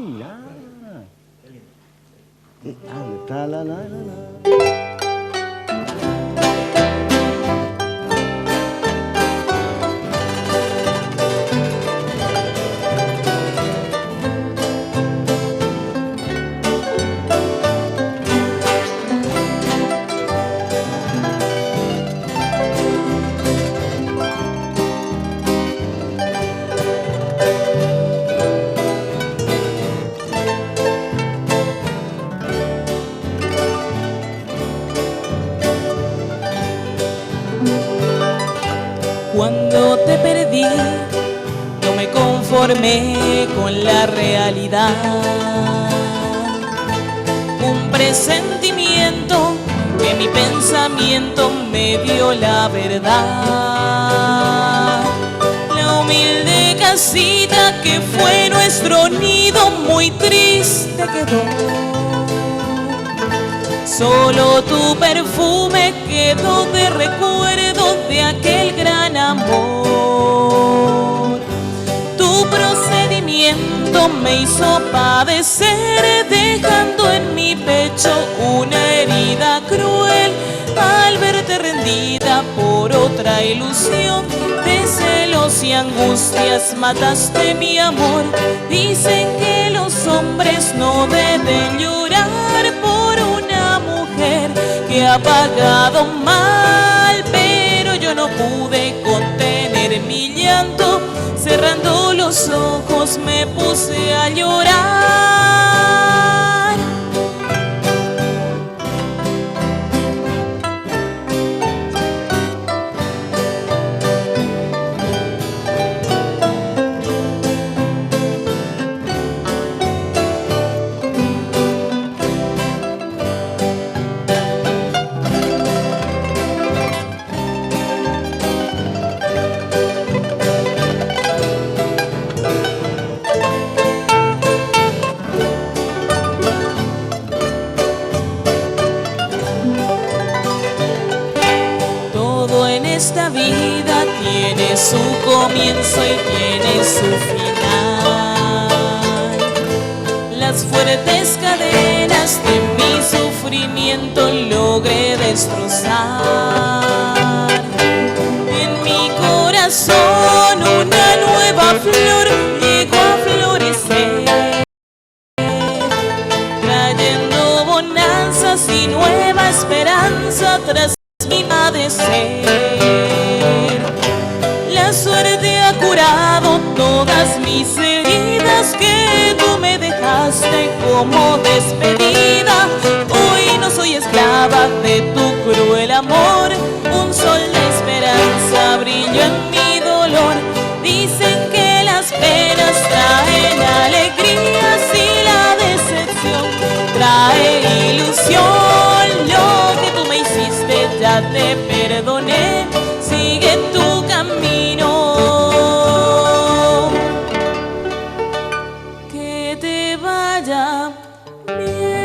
mira. Está la. Cuando te perdí, no me conformé con la realidad. Un presentimiento que mi pensamiento me dio la verdad. La humilde casita que fue nuestro nido muy triste quedó. Solo tu perfume quedó de recuerdo de aquel gran amor. Tu procedimiento me hizo padecer, dejando en mi pecho una herida cruel. Al verte rendida por otra ilusión, de celos y angustias mataste mi amor. Dicen que los hombres no deben llorar por una mujer que ha pagado mal, pero yo no pude contener mi llanto. Cerrando los ojos me puse a llorar. Esta vida tiene su comienzo y tiene su final. Las fuertes cadenas de mi sufrimiento logré destrozar. En mi corazón una nueva flor llegó a florecer, trayendo bonanzas y nueva esperanza tras mi padecer. La suerte ha curado todas mis heridas que tú me dejaste como despedida. Hoy no soy esclava de tu cruel amor. Un sol de esperanza brilló en mi dolor. Dicen que las penas traen alegrías y la decepción trae ilusión. Lo que tú me hiciste ya te perdoné, sigue tu camino. Que te vaya bien.